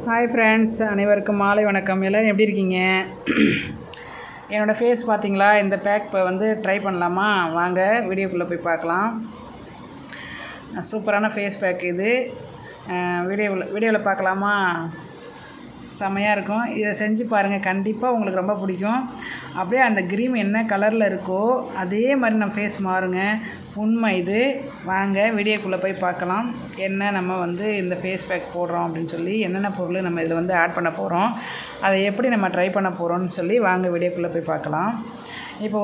Hi friends, அனைவருக்கும் மாலை வணக்கம். எல்லோரும் எப்படி இருக்கீங்க? என்னோடய ஃபேஸ் பார்த்தீங்களா? இந்த பேக் இப்போ ட்ரை பண்ணலாமா? வாங்க வீடியோக்குள்ளே போய் பார்க்கலாம். சூப்பரான ஃபேஸ் பேக் இது. வீடியோவில் பார்க்கலாமா? செம்மையாக இருக்கும். இதை செஞ்சு பாருங்கள், கண்டிப்பாக உங்களுக்கு ரொம்ப பிடிக்கும். அப்படியே அந்த க்ரீம் என்ன கலரில் இருக்கோ அதே மாதிரி நம்ம ஃபேஸ் மாறுங்க. உண்மை இது. வாங்க வீடியோக்குள்ளே போய் பார்க்கலாம். என்ன நம்ம இந்த ஃபேஸ் பேக் போடுறோம் அப்படின்னு சொல்லி, என்னென்ன பொருள் நம்ம இதில் ஆட் பண்ண போகிறோம், அதை எப்படி நம்ம ட்ரை பண்ண போகிறோம்னு சொல்லி வாங்க வீடியோக்குள்ளே போய் பார்க்கலாம். இப்போ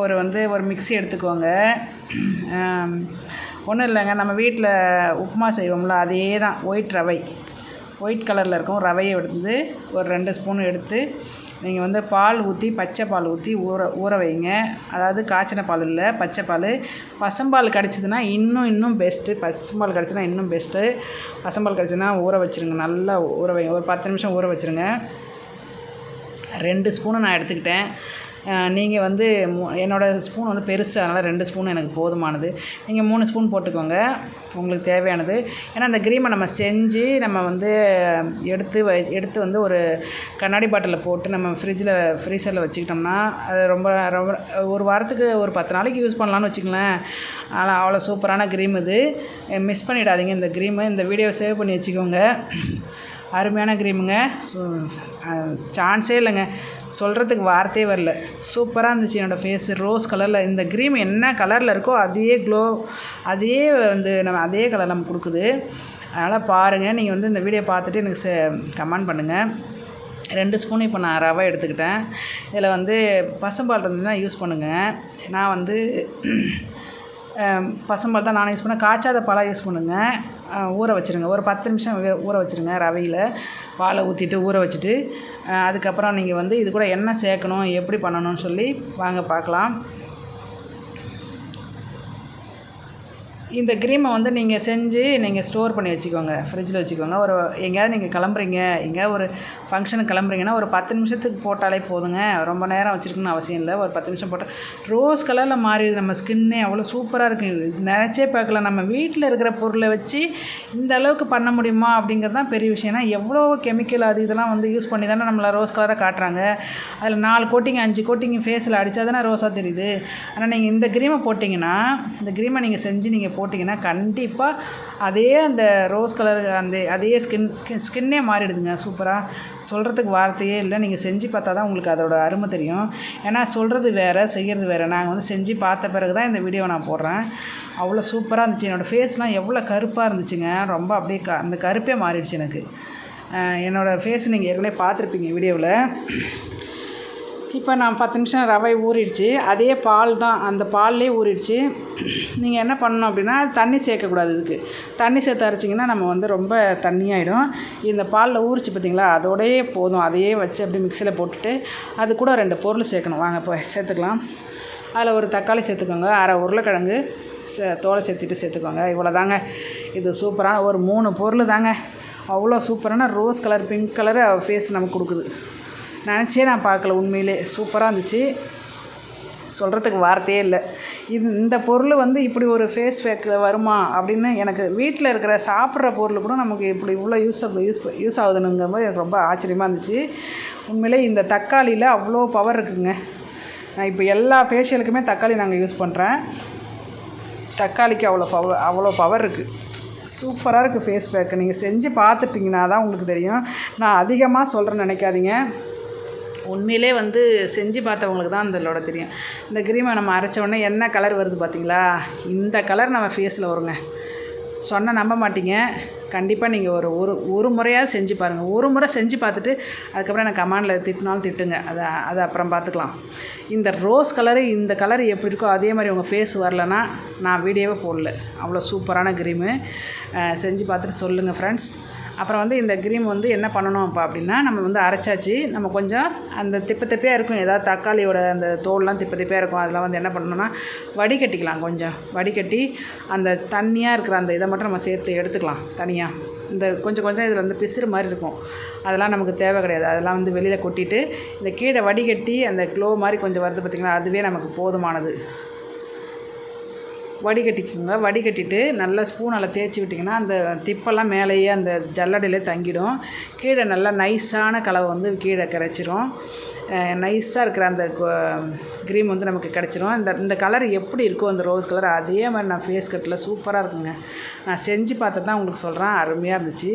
ஒரு மிக்ஸி எடுத்துக்கோங்க. ஒன்றும் இல்லைங்க, நம்ம வீட்டில் உப்புமா செய்வோம்ல, அதே தான். ஒயிட் கலரில் இருக்கும் ரவையை ஒரு 2 ஸ்பூன் எடுத்து நீங்கள் பால் ஊற்றி, பச்சை பால் ஊற்றி ஊற வைங்க. அதாவது காய்ச்சின பால் இல்லை, பச்சை பால். பசும்பால் கிடச்சிதுன்னா இன்னும் பெஸ்ட்டு. பசும்பால் கிடச்சிதுன்னா இன்னும் பெஸ்ட்டு. பசும்பால் கிடச்சிதுன்னா ஊற வச்சுருங்க. நல்லா ஊற வைங்க. ஒரு 10 நிமிஷம் ஊற வச்சுருங்க. 2 ஸ்பூனு நான் எடுத்துக்கிட்டேன். நீங்கள் என்னோடய ஸ்பூன் பெருசு, அதனால் 2 ஸ்பூன் எனக்கு போதுமானது. நீங்கள் 3 ஸ்பூன் போட்டுக்கோங்க, உங்களுக்கு தேவையானது. ஏன்னா அந்த க்ரீமை நம்ம செஞ்சு நம்ம எடுத்து ஒரு கண்ணாடி பாட்டிலில் போட்டு நம்ம ஃப்ரீசரில் வச்சுக்கிட்டோம்னா அது ரொம்ப ஒரு வாரத்துக்கு ஒரு 10 நாளைக்கு யூஸ் பண்ணலான்னு வச்சுக்கங்களேன். ஆனால் அவ்வளோ சூப்பரான க்ரீம் இது. மிஸ் பண்ணிடாதீங்க இந்த க்ரீமு. இந்த வீடியோவை சேவ் பண்ணி வச்சுக்கோங்க. அருமையான க்ரீமுங்க. சான்ஸே இல்லைங்க, சொல்கிறதுக்கு வார்த்தையே வரல. சூப்பராக இருந்துச்சு என்னோடய ஃபேஸு. ரோஸ் கலரில் இந்த க்ரீம் என்ன கலரில் இருக்கோ அதே க்ளோ, அதே நம்ம அதே கலர் நம்ம கொடுக்குது. அதனால் பாருங்கள். நீங்கள் இந்த வீடியோ பார்த்துட்டு எனக்கு கமெண்ட் பண்ணுங்கள். 2 ஸ்பூன் இப்போ நான் ரவை எடுத்துக்கிட்டேன். இதில் பசும்பால் இருந்ததுன்னா யூஸ் பண்ணுங்கள். நான் பசும்பால் தான் நான் யூஸ் பண்ணேன். காய்ச்சாத பாலாக யூஸ் பண்ணுங்கள். ஊற வச்சுருங்க. ஒரு 10 நிமிஷம் ஊற வச்சுருங்க. ரவையில் பாலை ஊற்றிட்டு ஊற வச்சுட்டு அதுக்கப்புறம் நீங்கள் இது கூட என்ன சேர்க்கணும், எப்படி பண்ணணும்னு சொல்லி வாங்க பார்க்கலாம். இந்த க்ரீமை நீங்கள் செஞ்சு நீங்கள் ஸ்டோர் பண்ணி வச்சுக்கோங்க, ஃப்ரிட்ஜில் வச்சுக்கோங்க. எங்கேயாவது நீங்கள் கிளம்புறீங்க, எங்கேயாவது ஒரு ஃபங்க்ஷனுக்கு கிளம்புறீங்கன்னா ஒரு 10 நிமிஷத்துக்கு போட்டாலே போதுங்க. ரொம்ப நேரம் வச்சுருக்குன்னு அவசியம் இல்லை. ஒரு 10 நிமிஷம் போட்டால் ரோஸ் கலரில் மாறிடுது நம்ம ஸ்கின்னே. அவ்வளோ சூப்பராக இருக்குது. நினச்சே பார்க்கல, நம்ம வீட்டில் இருக்கிற பொருளை வச்சு இந்த அளவுக்கு பண்ண முடியுமா அப்படிங்கிறது தான் பெரிய விஷயம். ஏன்னா எவ்வளோ கெமிக்கல் அது இதெல்லாம் யூஸ் பண்ணி தானே நம்மளை ரோஸ் கலராக காட்டுறாங்க. அதில் 4 கோட்டிங் 5 கோட்டிங் ஃபேஸில் அடித்தா தானே ரோஸாக தெரியுது. ஆனால் நீங்கள் இந்த க்ரீமை போட்டிங்கன்னா, இந்த க்ரீமை நீங்கள் செஞ்சு நீங்கள் போட்டிங்கன்னா கண்டிப்பாக அதே அந்த ரோஸ் கலர் அதே ஸ்கின்னே மாறிடுதுங்க. சூப்பராக, சொல்கிறதுக்கு வார்த்தையே இல்லை. நீங்கள் செஞ்சு பார்த்தா தான் உங்களுக்கு அதோட அருமை தெரியும். ஏன்னா சொல்கிறது வேறு, செய்கிறது வேறு. நாங்கள் செஞ்சு பார்த்த பிறகு தான் இந்த வீடியோவை நான் போடுறேன். அவ்வளோ சூப்பராக இருந்துச்சு. என்னோடய ஃபேஸ்லாம் எவ்வளோ கருப்பாக இருந்துச்சுங்க. ரொம்ப அப்படியே அந்த கருப்பே மாறிடுச்சு எனக்கு. என்னோடய ஃபேஸ் நீங்கள் ஏற்கனவே பார்த்துருப்பீங்க வீடியோவில். இப்போ நான் 10 நிமிஷம் ரவை ஊறிடுச்சு. அதே பால் தான், அந்த பால்லேயே ஊறிடுச்சு. நீங்கள் என்ன பண்ணணும் அப்படின்னா, தண்ணி சேர்க்கக்கூடாது. இதுக்கு தண்ணி சேர்த்து அரைச்சிங்கன்னா நம்ம ரொம்ப தண்ணியாகிடும். இந்த பாலில் ஊறிச்சு பார்த்தீங்களா, அதோடையே போதும். அதையே வச்சு அப்படியே மிக்சியில் போட்டுட்டு அது கூட 2 பொருள் சேர்க்கணும். வாங்க இப்போ சேர்த்துக்கலாம். அதில் ஒரு தக்காளி சேர்த்துக்கோங்க. அரை உருளைக்கிழங்கு தோலை சேர்த்துக்கோங்க. இவ்வளோ தாங்க. இது சூப்பரான ஒரு 3 பொருள் தாங்க. அவ்வளோ சூப்பரான rose colour, pink colour face நமக்கு கொடுக்குது. நினச்சே நான் பார்க்கல. உண்மையிலே சூப்பராக இருந்துச்சு. சொல்கிறதுக்கு வார்த்தையே இல்லை. இந்த பொருள் இப்படி ஒரு ஃபேஸ் பேக்கில் வருமா அப்படின்னு எனக்கு வீட்டில் இருக்கிற சாப்பிட்ற பொருள் கூட நமக்கு இப்படி இவ்வளோ யூஸ் ஆகுதுனுங்கும்போது எனக்கு ரொம்ப ஆச்சரியமாக இருந்துச்சு. உண்மையிலே இந்த தக்காளியில் அவ்வளோ பவர் இருக்குதுங்க. நான் இப்போ எல்லா ஃபேஷியலுக்குமே தக்காளி நாங்கள் யூஸ் பண்ணுறேன். தக்காளிக்கு அவ்வளோ பவர் இருக்குது. சூப்பராக இருக்குது ஃபேஸ் பேக்கு. நீங்கள் செஞ்சு பார்த்துட்டிங்கன்னா தான் உங்களுக்கு தெரியும். நான் அதிகமாக சொல்கிறேன்னு நினைக்காதீங்க. உண்மையிலே செஞ்சு பார்த்தவங்களுக்கு தான் இதோட தெரியும். இந்த க்ரீமை நம்ம அரைச்ச உடனே என்ன கலர் வருது பார்த்தீங்களா? இந்த கலர் நம்ம ஃபேஸில் வருங்க. சொன்னால் நம்ப மாட்டீங்க. கண்டிப்பாக நீங்கள் ஒரு முறையாவது செஞ்சு பாருங்கள். ஒரு முறை செஞ்சு பார்த்துட்டு அதுக்கப்புறம் எனக்கு கமெண்டில் திட்டினாலும் திட்டுங்க. அதை அப்புறம் பார்த்துக்கலாம். இந்த ரோஸ் கலரு, இந்த கலர் எப்படி இருக்கோ அதே மாதிரி உங்கள் ஃபேஸ் வரலன்னா நான் வீடியோவே போடல. அவ்வளோ சூப்பரான க்ரீமு. செஞ்சு பார்த்துட்டு சொல்லுங்கள் ஃப்ரெண்ட்ஸ். அப்புறம் இந்த க்ரீம் என்ன பண்ணணும் அப்படின்னா, நம்ம அரைச்சாச்சு. நம்ம கொஞ்சம் அந்த திப்பையாக இருக்கும், ஏதாவது தக்காளியோட அந்த தோல்லாம் திப்பையாக இருக்கும். அதெல்லாம் என்ன பண்ணணும்னா வடிகட்டிக்கலாம். கொஞ்சம் வடிகட்டி அந்த தண்ணியாக இருக்கிற அந்த இதை மட்டும் நம்ம சேர்த்து எடுத்துக்கலாம் தனியாக. இந்த கொஞ்சம் இதில் பிசுறு மாதிரி இருக்கும், அதெல்லாம் நமக்கு தேவை கிடையாது. அதெல்லாம் வெளியில் கொட்டிட்டு இந்த கீழே வடிகட்டி அந்த க்ளோ மாதிரி கொஞ்சம் வருது பார்த்திங்களா, அதுவே நமக்கு போதுமானது. வடிகட்டிக்குங்க. வடிகட்டிட்டு நல்லா ஸ்பூனால் தேய்ச்சி விட்டிங்கன்னா அந்த திப்பெல்லாம் மேலேயே அந்த ஜல்லடையிலே தங்கிடும். கீழே நல்லா நைஸான கலவை வந்து கீழே கிடச்சிரும். நைஸாக இருக்கிற அந்த க்ரீம் வந்து நமக்கு கிடச்சிரும். இந்த கலர் எப்படி இருக்கோ அந்த ரோஸ் கலர் அதே மாதிரி நான் ஃபேஸ் கட்டில் சூப்பராக இருக்குங்க. நான் செஞ்சு பார்த்துட்டு தான் உங்களுக்கு சொல்கிறேன். அருமையாக இருந்துச்சு.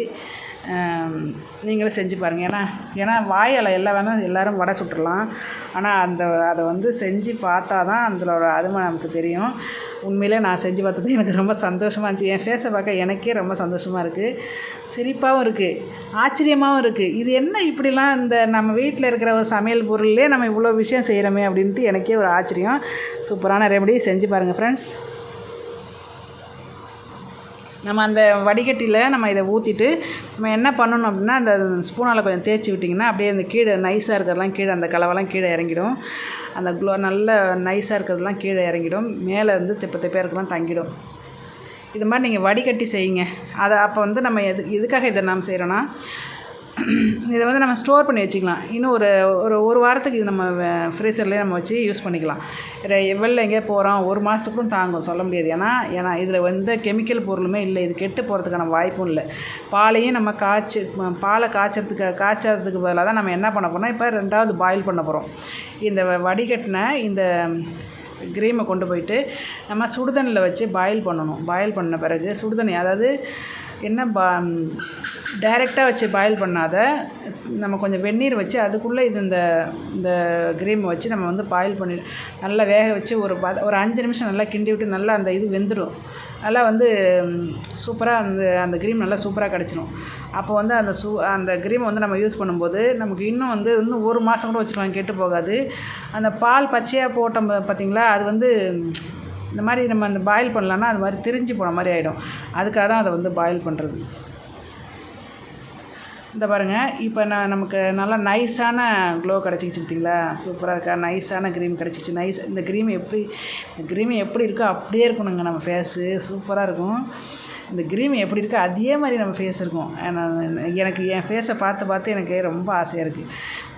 நீங்களும் செஞ்சு பாருங்கள். ஏன்னா வாயால் எல்லோரும் வடை சுட்டுடலாம். ஆனால் அதை வந்து செஞ்சு பார்த்தா தான் அதோட அருமை நமக்கு தெரியும். உண்மையிலே நான் செஞ்சு பார்த்தது எனக்கு ரொம்ப சந்தோஷமாக இருந்துச்சு. என் ஃபேஸை பார்க்க எனக்கே ரொம்ப சந்தோஷமாக இருக்குது. சிரிப்பாகவும் இருக்குது, ஆச்சரியமாகவும் இருக்குது. இது என்ன இப்படிலாம் இந்த நம்ம வீட்டில் இருக்கிற ஒரு சமையல் பொருள்லேயே நம்ம இவ்வளோ விஷயம் செய்கிறோமே அப்படின்ட்டு எனக்கே ஒரு ஆச்சரியம். சூப்பரான ரெமடி, செஞ்சு பாருங்கள் ஃப்ரெண்ட்ஸ். நம்ம அந்த வடிகட்டியில் நம்ம இதை ஊற்றிட்டு நம்ம என்ன பண்ணணும் அப்படின்னா அந்த ஸ்பூனால் கொஞ்சம் தேய்ச்சி விட்டிங்கன்னா அப்படியே அந்த கீழே நைஸாக இருக்கிறதெல்லாம் கீழே அந்த கலவெல்லாம் கீழே இறங்கிடும். அந்த நல்ல நைஸாக இருக்கிறதுலாம் கீழே இறங்கிடும். மேலே வந்து திப்பையாக இருக்கலாம் தங்கிடும். இது மாதிரி நீங்கள் வடிகட்டி செய்யுங்க. அப்போ வந்து நம்ம எதுக்காக இதை நாம் செய்கிறோன்னா இதை வந்து நம்ம ஸ்டோர் பண்ணி வச்சுக்கலாம். இன்னும் ஒரு வாரத்துக்கு இது நம்ம ஃப்ரீசர்லேயே நம்ம வச்சு யூஸ் பண்ணிக்கலாம். வெளில எங்கேயோ போகிறோம், ஒரு மாதத்துக்கும் தாங்கும், சொல்ல முடியாது. ஏன்னா இதில் எந்த கெமிக்கல் பொருளுமே இல்லை. இது கெட்டு போகிறதுக்கான வாய்ப்பும் இல்லை. பாலையும் நம்ம பாலை காய்ச்சறதுக்கு பதிலாக தான் நம்ம என்ன பண்ண போகிறோம், இப்போ 2வது பாயில் பண்ண போகிறோம். இந்த வடிகட்டின இந்த க்ரீமை கொண்டு போயிட்டு நம்ம சுடுதண்ணியில் வச்சு பாயில் பண்ணணும். பாயில் பண்ண பிறகு சுடுதண்ணி, அதாவது என்ன டைரெக்டாக வச்சு பாயில் பண்ணாத, நம்ம கொஞ்சம் வெந்நீர் வச்சு அதுக்குள்ளே இந்த க்ரீமை வச்சு நம்ம வந்து பாயில் பண்ணி நல்லா வேக வச்சு ஒரு 5 நிமிஷம் நல்லா கிண்டி விட்டு நல்லா அந்த இது வெந்துடும். நல்லா வந்து சூப்பராக அந்த க்ரீம் நல்லா சூப்பராக கிடச்சிடும். அப்போ வந்து அந்த க்ரீமை வந்து நம்ம யூஸ் பண்ணும்போது நமக்கு இன்னும் 1 மாதம் கூட வச்சுக்கலாம், கெட்டு போகாது. அந்த பால் பச்சையாக போட்டோம் பார்த்திங்களா, அது வந்து இந்த மாதிரி நம்ம அந்த பாயில் பண்ணலான்னா அது மாதிரி திரிஞ்சு போன மாதிரி ஆகிடும். அதுக்காக தான் அதை வந்து பாயில் பண்ணுறது. இந்த பாருங்கள், இப்போ நமக்கு நல்லா நைஸான க்ளோ கிடச்சிக்கிச்சு பார்த்திங்களா, சூப்பராக இருக்கா, நைஸான க்ரீம் கிடச்சிச்சு. இந்த க்ரீம் எப்படி இருக்கோ அப்படியே இருக்கணுங்க நம்ம ஃபேஸு, சூப்பராக இருக்கும். இந்த க்ரீம் எப்படி இருக்கோ அதே மாதிரி நம்ம ஃபேஸ் இருக்கும். எனக்கு என் ஃபேஸை பார்த்து எனக்கு ரொம்ப ஆசையாக இருக்குது.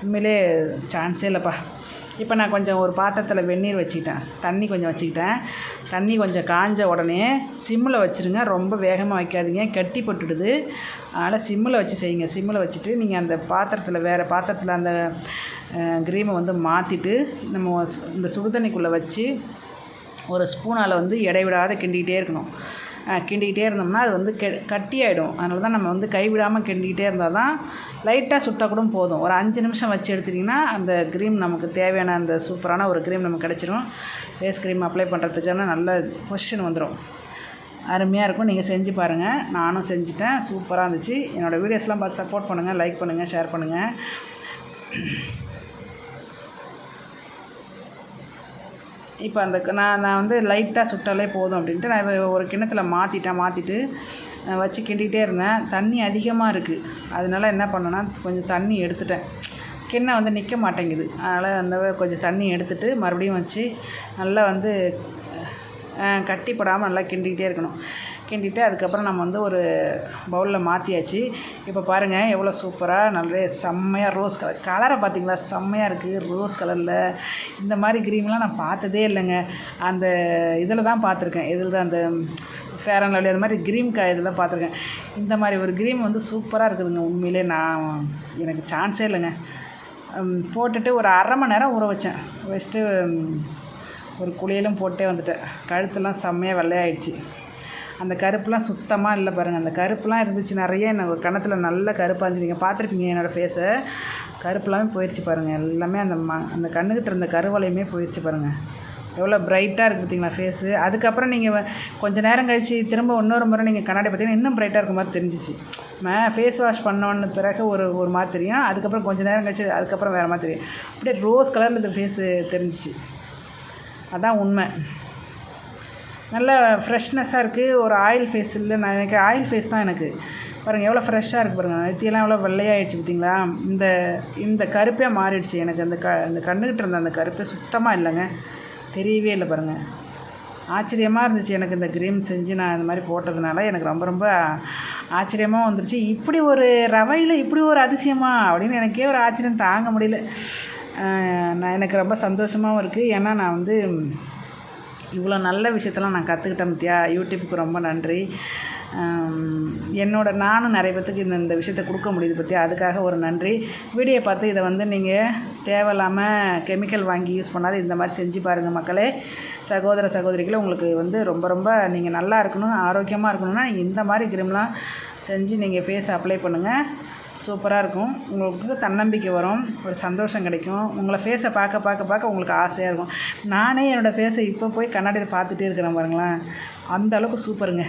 உண்மையிலே சான்ஸே இல்லைப்பா. இப்போ நான் கொஞ்சம் ஒரு பாத்திரத்தில் வெந்நீர் வச்சுக்கிட்டேன், தண்ணி கொஞ்சம் வச்சுக்கிட்டேன். தண்ணி கொஞ்சம் காஞ்ச உடனே சிம்மில் வச்சுருங்க, ரொம்ப வேகமாக வைக்காதீங்க, கட்டி போட்டுடுது. அதனால் சிம்மில் வச்சு செய்யுங்க. சிம்மில் வச்சுட்டு நீங்கள் அந்த வேறு பாத்திரத்தில் அந்த க்ரீமை வந்து மாற்றிட்டு நம்ம இந்த சுடுதண்ணிக்குள்ளே வச்சு ஒரு ஸ்பூனால் வந்து இடைவிடாத கிண்டிக்கிட்டே இருக்கணும். கிண்டிக்கிட்டே இருந்தோம்னா அது வந்து கட்டியாயிடும். அதனால தான் நம்ம வந்து கைவிடாமல் கிண்டிக்கிட்டே இருந்தால் தான் லைட்டாக சுட்டால் கூட போதும். ஒரு 5 நிமிஷம் வச்சு எடுத்திட்டிங்கன்னா அந்த க்ரீம் நமக்கு தேவையான அந்த சூப்பரான ஒரு க்ரீம் நமக்கு கிடச்சிரும். ஃபேஸ் க்ரீம் அப்ளை பண்ணுறதுக்கான நல்ல பொசிஷன் வந்துடும். அருமையாக இருக்கும். நீங்கள் செஞ்சு பாருங்கள். நானும் செஞ்சுட்டேன், சூப்பராக இருந்துச்சு. என்னோடய வீடியோஸ்லாம் பார்த்து சப்போர்ட் பண்ணுங்கள், லைக் பண்ணுங்கள், ஷேர் பண்ணுங்கள். இப்போ நான் வந்து லைட்டாக சுட்டாலே போதும் அப்படின்ட்டு நான் ஒரு கிண்ணத்தில் மாற்றிட்டு வச்சு கிண்டிகிட்டே இருந்தேன். தண்ணி அதிகமாக இருக்குது. அதனால என்ன பண்ணேன்னா கொஞ்சம் தண்ணி எடுத்துட்டேன். கிண்ணம் வந்து நிற்க மாட்டேங்குது. அதனால் கொஞ்சம் தண்ணி எடுத்துகிட்டு மறுபடியும் வச்சு நல்லா வந்து கட்டிப்படாமல் நல்லா கிண்டிக்கிட்டே இருக்கணும். கிண்டிட்டு அதுக்கப்புறம் நம்ம வந்து ஒரு பவுலில் மாற்றியாச்சு. இப்போ பாருங்கள் எவ்வளோ சூப்பராக நல்ல செம்மையாக ரோஸ் கலரை பார்த்திங்களா, செம்மையாக இருக்குது ரோஸ் கலரில். இந்த மாதிரி க்ரீம்லாம் நான் பார்த்ததே இல்லைங்க. அந்த இதில் தான் பார்த்துருக்கேன். இதில் தான் அந்த ஃபேர் அண்ட் லவ்லி அது மாதிரி க்ரீம் இதில் பார்த்துருக்கேன். இந்த மாதிரி ஒரு க்ரீம் வந்து சூப்பராக இருக்குதுங்க. உண்மையிலே எனக்கு சான்ஸே இல்லைங்க. போட்டுட்டு ஒரு 1/2 மணி நேரம் ஊற வச்சுட்டு ஒரு குளியலும் போட்டே வந்துட்டேன். கழுத்தெல்லாம் செம்மையாக வெள்ளையாயிடுச்சு. அந்த கருப்புலாம் சுத்தமாக இல்லை பாருங்கள். அந்த கருப்புலாம் இருந்துச்சு நிறைய. எனக்கு கன்னத்தில் நல்ல கருப்பாக இருந்துச்சு. நீங்கள் பார்த்துருப்பீங்க என்னோடய ஃபேஸை. கருப்புலாமே போயிடுச்சு பாருங்கள். எல்லாமே அந்த கண்ணுக்கிட்ட இருந்த கருவளையுமே போயிடுச்சு பாருங்கள். எவ்வளோ ப்ரைட்டாக இருக்குது பார்த்திங்களா ஃபேஸு. அதுக்கப்புறம் நீங்கள் கொஞ்சம் நேரம் கழித்து திரும்ப இன்னொரு முறை நீங்கள் கண்ணாடி பார்த்திங்கன்னா இன்னும் ப்ரைட்டாக இருக்க மாதிரி தெரிஞ்சிச்சு. ஃபேஸ் வாஷ் பண்ணோன்னு பிறகு ஒரு மாதிரி தெரியும். அதுக்கப்புறம் கொஞ்சம் நேரம் கழிச்சு அதுக்கப்புறம் வேறு மாதிரி தெரியும். அப்படியே ரோஸ் கலரில் இந்த ஃபேஸு தெரிஞ்சிச்சு. அதான் உண்மை. நல்ல ஃப்ரெஷ்னஸ்ஸாக இருக்குது. ஒரு ஆயில் ஃபேஸ் இல்லை. எனக்கு ஆயில் ஃபேஸ் தான் எனக்கு. பாருங்கள் எவ்வளோ ஃப்ரெஷ்ஷாக இருக்குது பாருங்கள். நெத்தியெல்லாம் எவ்வளோ வெள்ளையாகிடுச்சு பார்த்திங்களா. இந்த கருப்பே மாறிடுச்சு. எனக்கு அந்த கண்ணுக்கிட்ட இருந்த அந்த கருப்பே சுத்தமாக இல்லைங்க, தெரியவே இல்லை பாருங்கள். ஆச்சரியமாக இருந்துச்சு எனக்கு இந்த க்ரீம் செஞ்சு நான் இந்த மாதிரி போட்டதுனால எனக்கு ரொம்ப ரொம்ப ஆச்சரியமாக வந்துருச்சு. இப்படி ஒரு ரவையில் இப்படி ஒரு அதிசயமா அப்படின்னு எனக்கே ஒரு ஆச்சரியம் தாங்க முடியல. எனக்கு ரொம்ப சந்தோஷமாகவும் இருக்குது. ஏன்னா நான் வந்து இவ்வளோ நல்ல விஷயத்தெல்லாம் நான் கற்றுக்கிட்டேன் பத்தியா. யூடியூப்புக்கு ரொம்ப நன்றி. நானும் நிறைய பேத்துக்கு இந்த விஷயத்த கொடுக்க முடியுது பத்தியா, அதுக்காக ஒரு நன்றி. வீடியோ பார்த்து இதை வந்து நீங்கள் தேவையில்லாமல் கெமிக்கல் வாங்கி யூஸ் பண்ணாத இந்த மாதிரி செஞ்சு பாருங்கள் மக்களே. சகோதர சகோதரிகளை உங்களுக்கு வந்து ரொம்ப நீங்கள் நல்லா இருக்கணும், ஆரோக்கியமாக இருக்கணும்னா நீங்கள் இந்த மாதிரி க்ரீம்லாம் செஞ்சு நீங்கள் ஃபேஸ் அப்ளை பண்ணுங்கள். சூப்பராக இருக்கும். உங்களுக்கு தன்னம்பிக்கை வரும், ஒரு சந்தோஷம் கிடைக்கும். உங்களை ஃபேஸை பார்க்க உங்களுக்கு ஆசையாக இருக்கும். நானே என்னோடய ஃபேஸை இப்போ போய் கண்ணாடியில் பார்த்துட்டே இருக்கிறேன் பாருங்களேன், அந்த அளவுக்கு சூப்பருங்க.